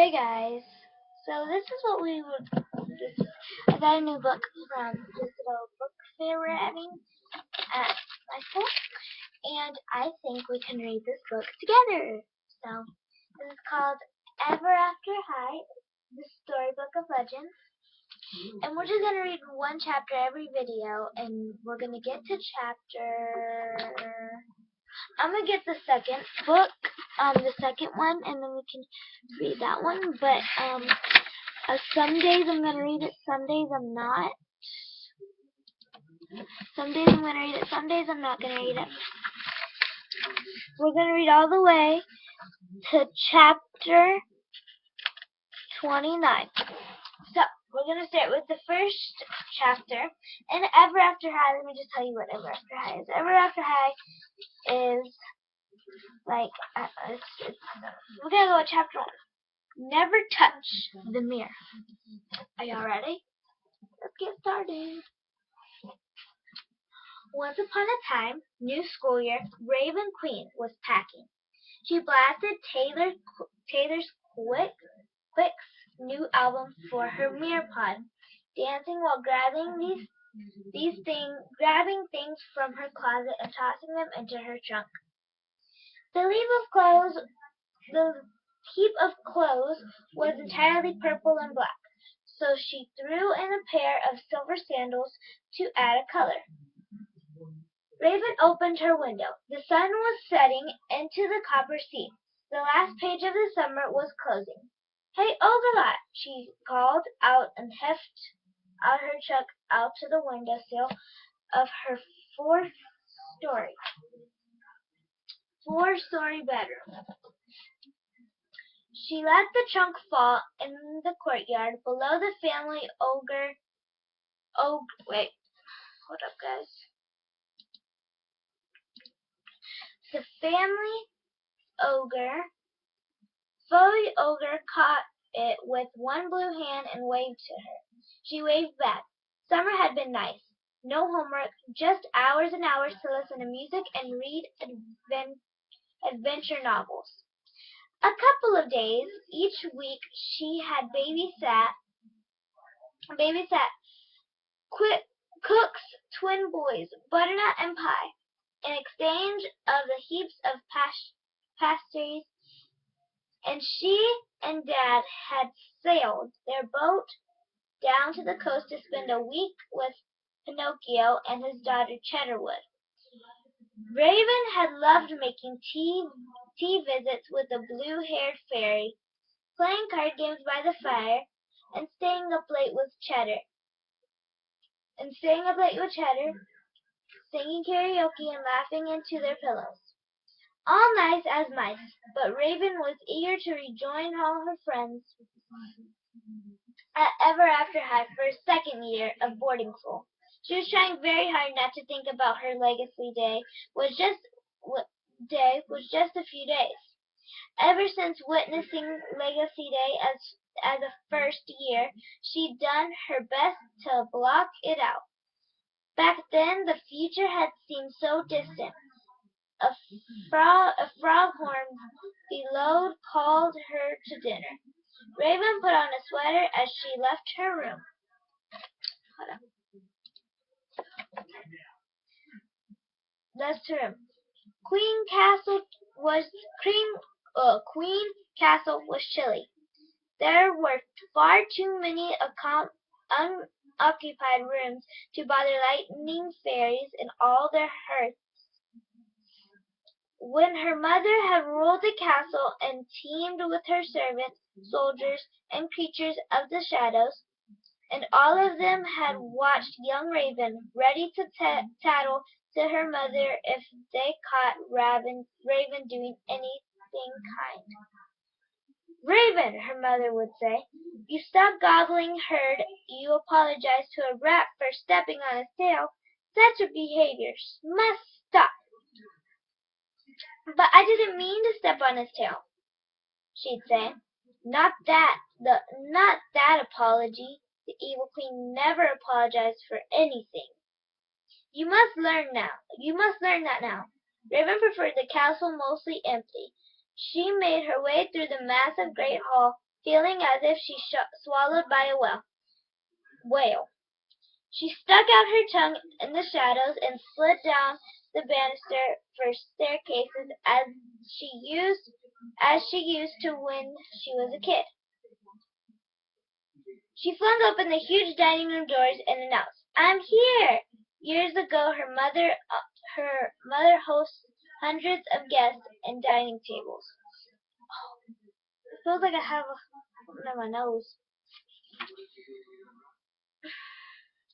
Hey guys, so this is what we would. I got a new book from this little book fair we're having at my school, and I think we can read this book together. So this is called Ever After High, the Storybook of Legends, and we're just gonna read one chapter every video, and we're gonna get to chapter. I'm gonna get the second book, the second one, and then we can read that one. But some days I'm gonna read it, some days I'm not. Some days I'm gonna read it, some days I'm not gonna read it. We're gonna read all the way to chapter 29. So we're gonna start with the first chapter. And Ever After High, let me just tell you what Ever After High is. Ever After High is like we're gonna go with chapter 1. Never touch the mirror. Are y'all ready? Let's get started. Once upon a time, new school year, Raven Queen was packing. She blasted Taylor's Quick's new album for her mirror pod, dancing while grabbing grabbing things from her closet and tossing them into her trunk. The heap of clothes was entirely purple and black, so she threw in a pair of silver sandals to add a color. Raven opened her window. The sun was setting into the copper sea. The last page of the summer was closing. "Hey, Ogrelot," she called out and heft out her truck out to the windowsill of her four-story bedroom. She let the trunk fall in the courtyard below the family wait, hold up, guys. The family Furry Ogre caught it with one blue hand and waved to her. She waved back. Summer had been nice. No homework, just hours and hours to listen to music and read adventure novels. A couple of days each week she had babysat Cook's twin boys, Butternut and Pie, in exchange of the heaps of pastries, and she and Dad had sailed their boat down to the coast to spend a week with Pinocchio and his daughter Cheddarwood. Raven had loved making tea visits with the blue-haired fairy, playing card games by the fire, and staying up late with Cheddar, singing karaoke and laughing into their pillows. All nice as mice, but Raven was eager to rejoin all her friends at Ever After High for her second year of boarding school. She was trying very hard not to think about her legacy day was just a few days. Ever since witnessing Legacy Day as a first year, she'd done her best to block it out. Back then, the future had seemed so distant. A foghorn bellowed called her to dinner. Raven put on a sweater as she left her room. Queen Castle was chilly. There were far too many unoccupied rooms to bother lightning fairies in all their hearths. When her mother had ruled the castle and teamed with her servants, soldiers, and creatures of the shadows, and all of them had watched young Raven, ready to tattle to her mother if they caught Raven doing anything kind. "Raven," her mother would say, "you stopped gobbling herd, you apologized to a rat for stepping on his tail. Such a behavior must stop." "But I didn't mean to step on his tail," she'd say. Not that apology. The evil queen never apologized for anything. You must learn that now." Raven preferred the castle mostly empty. She made her way through the massive great hall feeling as if she swallowed by a whale. She stuck out her tongue in the shadows and slid down the banister for staircases as she used to when she was a kid. She flung open the huge dining room doors and announced, "I'm here!" Years ago, her mother hosts hundreds of guests and dining tables. It feels like I have something in my nose.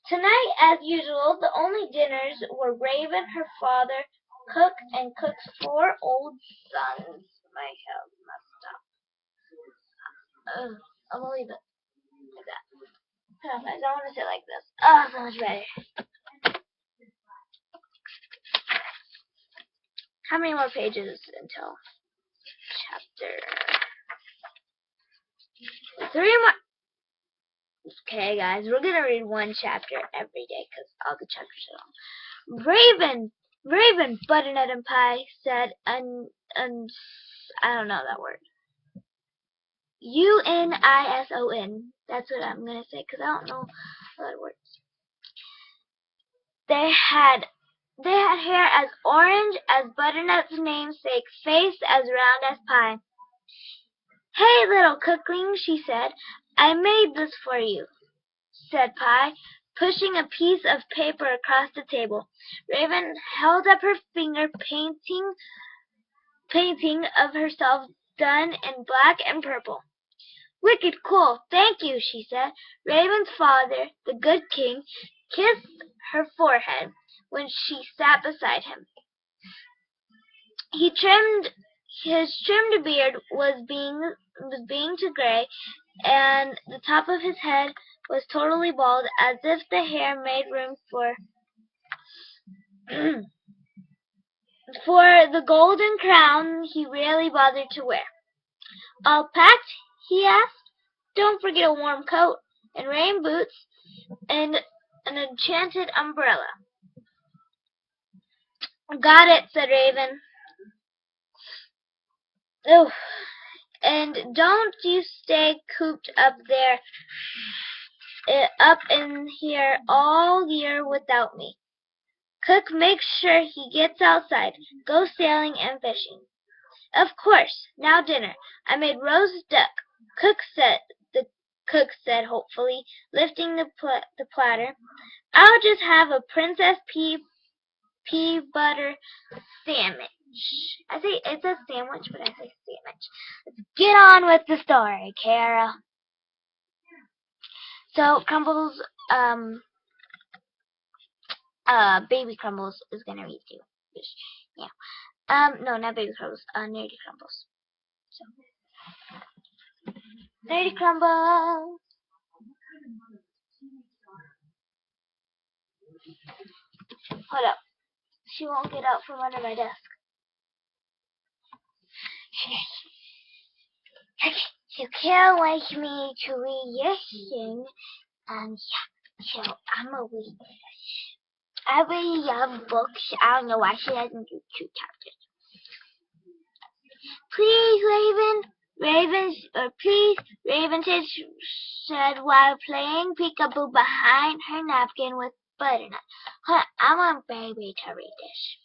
Tonight, as usual, the only dinners were Raven, her father, Cook, and Cook's 4 old sons. My hair's messed up. I'm gonna leave it like that. I don't want to sit like this. Oh, so much better. How many more pages until chapter? 3 more. Okay, guys, we're gonna read 1 chapter every day because all the chapters are long. Raven, Raven, Butternut and Pie said, and I don't know that word. Unison. That's what I'm gonna say because I don't know other words. They had hair as orange as Butternut's namesake, face as round as Pie. "Hey, little cookling," she said, "I made this for you," said Pie, pushing a piece of paper across the table. Raven held up her finger, painting of herself done in black and purple. "Wicked cool, thank you," she said. Raven's father, the good king, kissed her forehead when she sat beside him. His trimmed beard was being to gray, and the top of his head was totally bald, as if the hair made room for for the golden crown he rarely bothered to wear. "All packed?" he asked. "Don't forget a warm coat, and rain boots, and an enchanted umbrella." "Got it," said Raven. "Ooh, and don't you stay cooped up in here all year without me. Cook makes sure he gets outside, goes sailing and fishing." "Of course. Now dinner. I made roast duck," the cook said hopefully, lifting the platter. "I'll just have a princess pea butter sandwich." I say it's a sandwich, but I say sandwich. Let's get on with the story, Kara. So Crumbles, Baby Crumbles is gonna read you. Yeah. No, not Baby Crumbles. Nerdy Crumbles. So, Nerdy Crumbles. Hold up. She won't get out from under my desk. Okay, so Kara wants me to read this thing, and yeah, so I'm gonna read this. I really love books. I don't know why she doesn't do 2 chapters. "Please, Raven said while playing peekaboo behind her napkin with Butternut." Hold on, I want Baby to read this.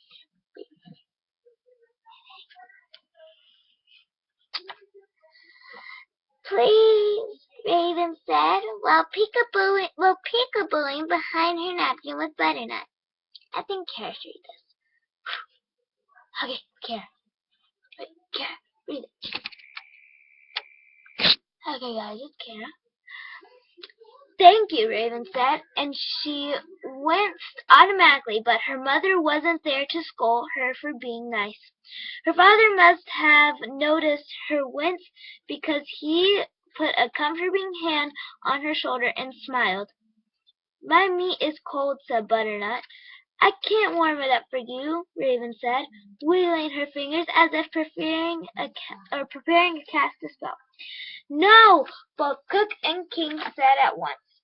"Please," Raven said, while peekabooing behind her napkin with Butternut. I think Kara should read this. Okay, Kara. Wait, Kara, read it. Okay, guys, it's Kara. "Thank you," Raven said, and she winced automatically, but her mother wasn't there to scold her for being nice. Her father must have noticed her wince because he put a comforting hand on her shoulder and smiled. "My meat is cold," said Butternut. "I can't warm it up for you," Raven said, wiggling her fingers as if preparing to cast a spell. "No!" both Cook and King said at once,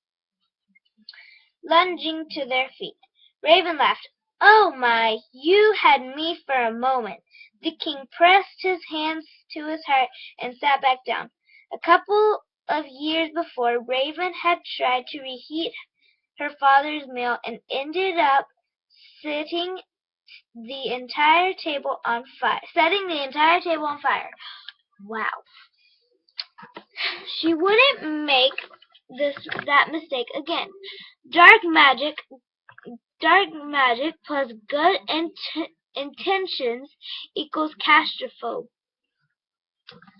lunging to their feet. Raven laughed. "Oh my, you had me for a moment." The king pressed his hands to his heart and sat back down. A couple of years before, Raven had tried to reheat her father's meal and ended up setting the entire table on fire. Wow. She wouldn't make that mistake again. Dark magic plus good intentions equals castrophobe.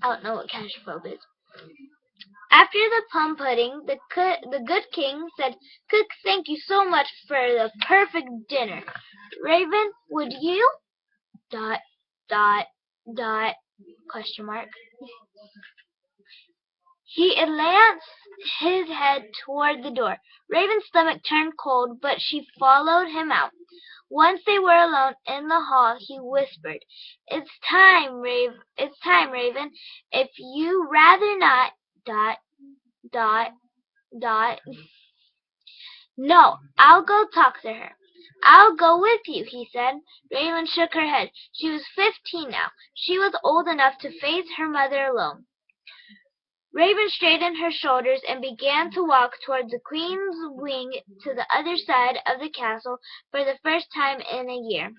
I don't know what castrophobe is. After the plum pudding, the good king said, "Cook, thank you so much for the perfect dinner. Raven, would you? Dot, dot, dot, question mark. He advanced his head toward the door. Raven's stomach turned cold, but she followed him out. Once they were alone in the hall, he whispered, It's time, Raven. If you rather not, dot, dot, dot. No, I'll go talk to her. I'll go with you, he said. Raven shook her head. She was 15 now. She was old enough to face her mother alone. Raven straightened her shoulders and began to walk toward the Queen's wing to the other side of the castle for the first time in a year.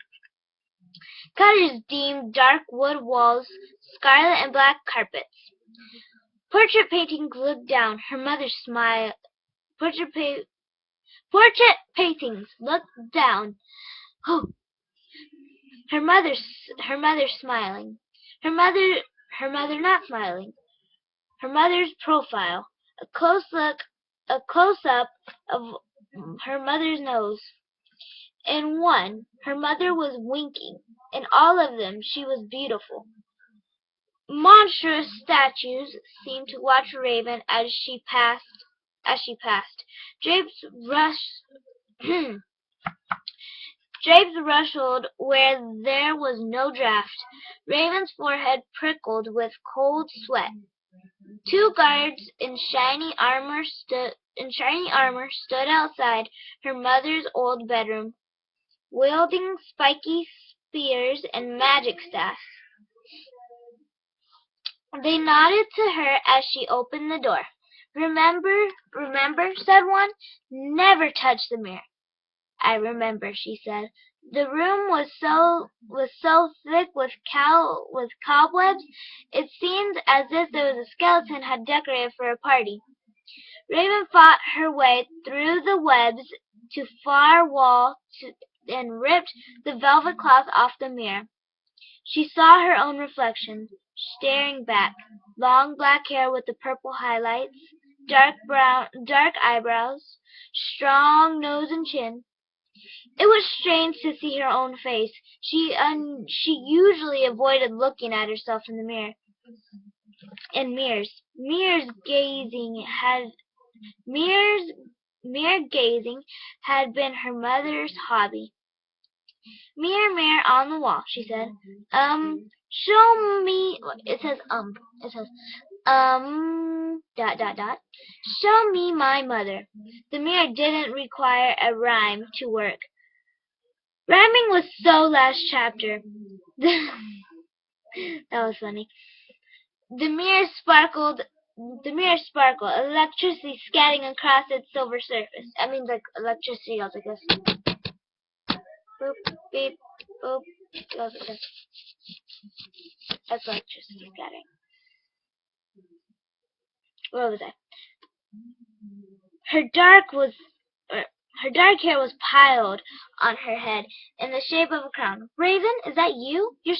Cutters deemed dark wood walls, scarlet and black carpets. Portrait paintings looked down. Her mother smiled. Portrait paintings looked down. Oh, her mother smiling. Her mother not smiling. Her mother's profile, a close-up of her mother's nose. In one, her mother was winking. In all of them, she was beautiful. Monstrous statues seemed to watch Raven as she passed. Drapes rustled where there was no draft. Raven's forehead prickled with cold sweat. Two guards in shiny armor stood outside her mother's old bedroom, wielding spiky spears and magic staffs. They nodded to her as she opened the door. Remember, said one. Never touch the mirror. I remember, she said. The room was so thick with cobwebs, it seemed as if there was a skeleton had decorated for a party. Raven fought her way through the webs to far wall and ripped the velvet cloth off the mirror. She saw her own reflection, staring back. Long black hair with the purple highlights, dark eyebrows, strong nose and chin. It was strange to see her own face. She usually avoided looking at herself in the mirror. In mirrors. Mirror gazing had been her mother's hobby. Mirror, mirror on the wall, she said. Show me. It says dot, dot. Show me my mother. The mirror didn't require a rhyme to work. Rhyming was so last chapter. That was funny. The mirror sparkled, electricity scattering across its silver surface. I mean, like electricity goes like this. Boop, beep, boop, goes like this. That's electricity scattering. Where was I? Her dark hair was piled on her head in the shape of a crown. Raven, is that you? You're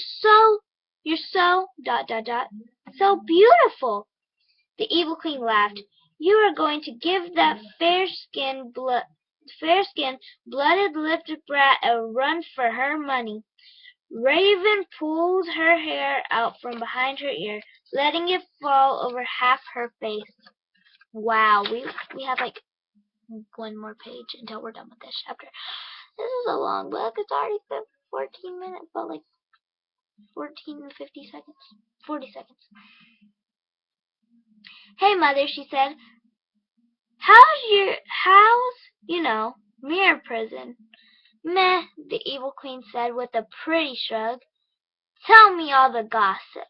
so dot, dot, dot. So beautiful. The evil queen laughed. You are going to give that fair-skinned, blooded-lipped brat a run for her money. Raven pulled her hair out from behind her ear, letting it fall over half her face. Wow, we have like one more page until we're done with this chapter. This is a long book. It's already been 14 minutes, but like 14 and 50 seconds. 40 seconds. Hey, Mother, she said. How's, mirror prison? Meh, the evil queen said with a pretty shrug. Tell me all the gossip.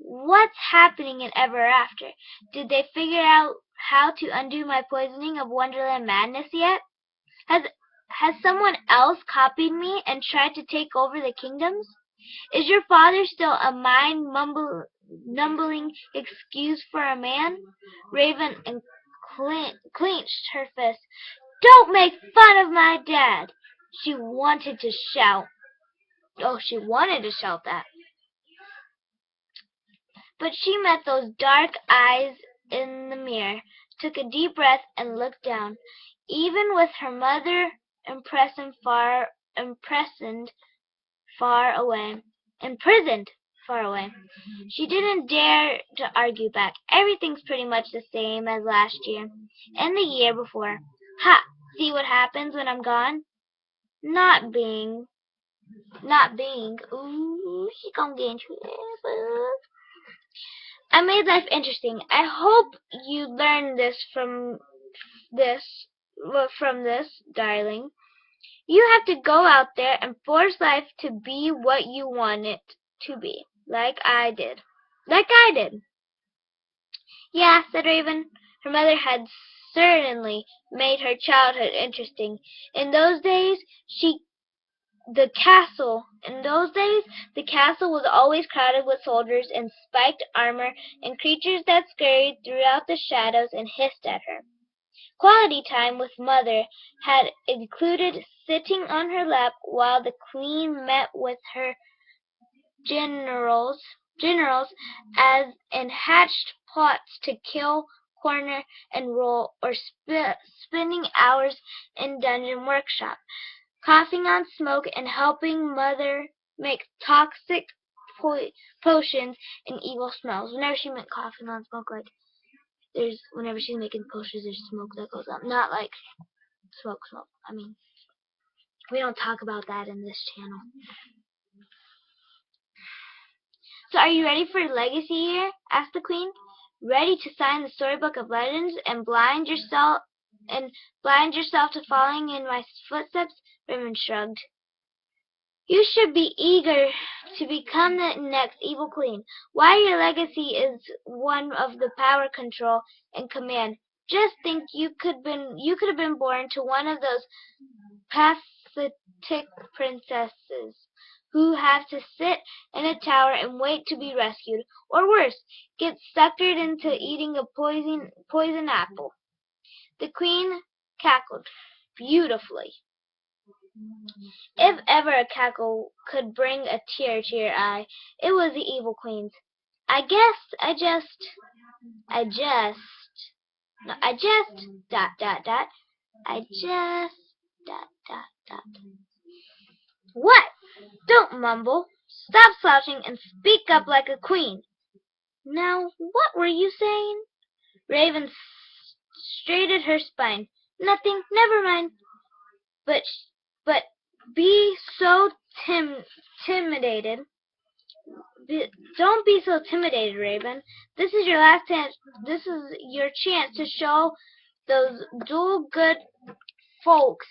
What's happening in Ever After? Did they figure out how to undo my poisoning of Wonderland Madness yet? Has has someone else copied me and tried to take over the kingdoms? Is your father still a mumbling excuse for a man? Raven clenched her fist. Don't make fun of my dad! She wanted to shout. Oh, she wanted to shout that. But she met those dark eyes in the mirror, took a deep breath, and looked down. Even with her mother imprisoned far away, she didn't dare to argue back. Everything's pretty much the same as last year and the year before. Ha! See what happens when I'm gone? Not being. Ooh, she gonna get into it. I made life interesting. I hope you learned this, darling. You have to go out there and force life to be what you want it to be, like I did. Yeah, said Raven. Her mother had certainly made her childhood interesting. In those days, the castle was always crowded with soldiers in spiked armor and creatures that scurried throughout the shadows and hissed at her. Quality time with Mother had included sitting on her lap while the Queen met with her generals as and hatched plots to kill, corner, and roll, or spending hours in dungeon workshop, coughing on smoke and helping Mother make toxic potions and evil smells. Whenever she meant coughing on smoke, like whenever she's making potions, there's smoke that goes up. Not like smoke. I mean, we don't talk about that in this channel. So are you ready for Legacy Year? Asked the Queen. Ready to sign the Storybook of Legends and blind yourself to following in my footsteps? Raven shrugged. You should be eager to become the next evil queen. Why, your legacy is one of the power, control, and command. Just think, you could have been born to one of those pathetic princesses who have to sit in a tower and wait to be rescued, or worse, get suckered into eating a poison apple. The Queen cackled beautifully. If ever a cackle could bring a tear to your eye, it was the evil Queen's. I just, dot, dot, dot, I just, dot, dot, dot. What? Don't mumble. Stop slouching and speak up like a queen. Now, what were you saying? Raven straightened her spine. Nothing, never mind. But be so intimidated. Don't be so intimidated, Raven. This is your last chance. This is your chance to show those dual good folks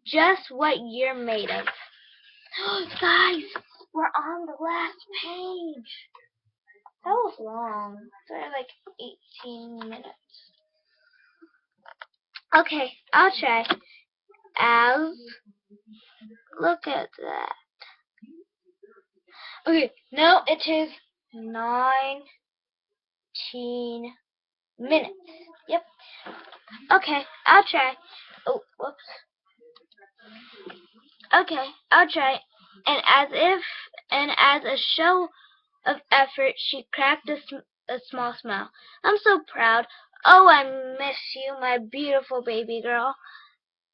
just what you're made of. Guys, we're on the last page. That was long. So I have like 18 minutes. Okay, I'll try. Look at that. Okay, now it is 19 minutes. Yep. Okay, I'll try. Oh, whoops. Okay, I'll try. And as a show of effort, she cracked a small smile. I'm so proud. Oh, I miss you, my beautiful baby girl.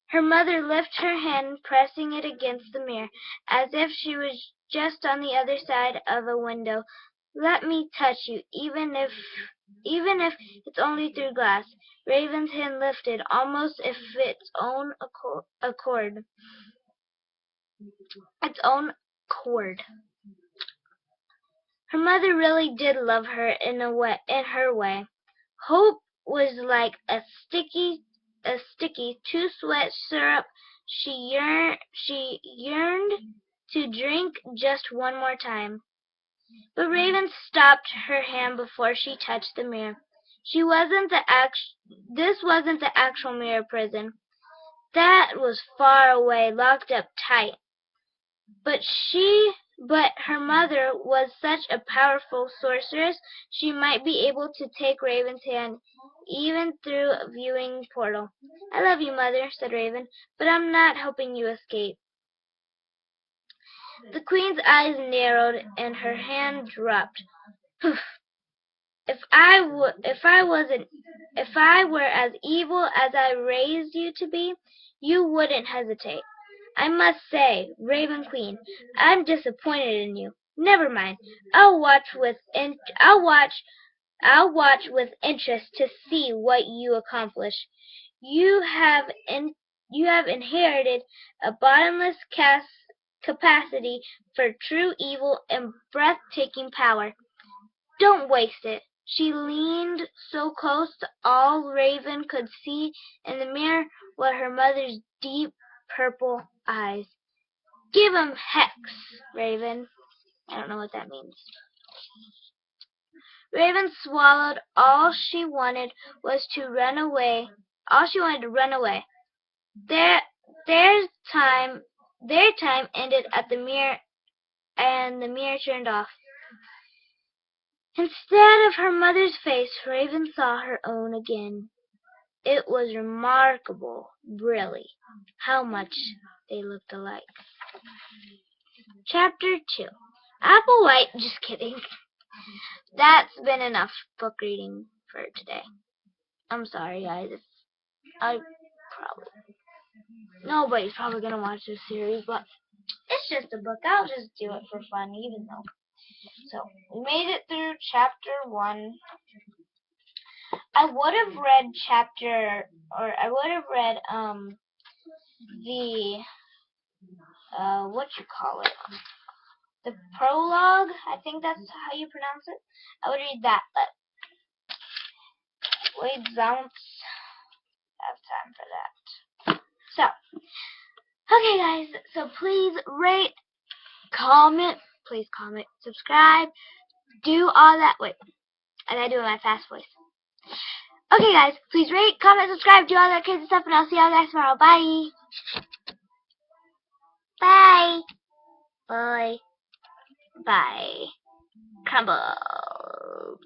Her mother lifted her hand, pressing it against the mirror, as if she was just on the other side of a window. Let me touch you, even if it's only through glass. Raven's hand lifted, almost of its own accord. Her mother really did love her in her way. Hope was like a sticky too sweet syrup she yearned to drink just one more time. But Raven stopped her hand before she touched the mirror. This wasn't the actual mirror prison. That was far away, locked up tight. But her mother was such a powerful sorceress, she might be able to take Raven's hand, even through a viewing portal. "I love you, Mother," said Raven, "but I'm not helping you escape." The Queen's eyes narrowed and her hand dropped. "Poof! If I were as evil as I raised you to be, you wouldn't hesitate. I must say, Raven Queen, I'm disappointed in you. Never mind. I'll watch with interest to see what you accomplish. You have inherited a bottomless capacity for true evil and breathtaking power. Don't waste it." She leaned so close all Raven could see in the mirror were her mother's deep purple eyes. "Give 'em Hex, Raven." I don't know what that means. Raven swallowed. All she wanted to run away. Their their time ended at the mirror, and the mirror turned off. Instead of her mother's face, Raven saw her own again. It was remarkable, really, how much they looked alike. Chapter 2. Applewhite. Just kidding. That's been enough book reading for today. I'm sorry, guys. Nobody's probably gonna watch this series, but it's just a book. I'll just do it for fun, even though. So we made it through chapter 1. I would have read the the prologue. I think that's how you pronounce it. I would read that, but we don't have time for that. So, okay, guys. So please rate, comment, subscribe, do all that. Wait, I gotta do it in my fast voice. Okay, guys, please rate, comment, subscribe, do all that crazy stuff, and I'll see y'all guys tomorrow. Bye. Bye. Bye. Bye. Crumble.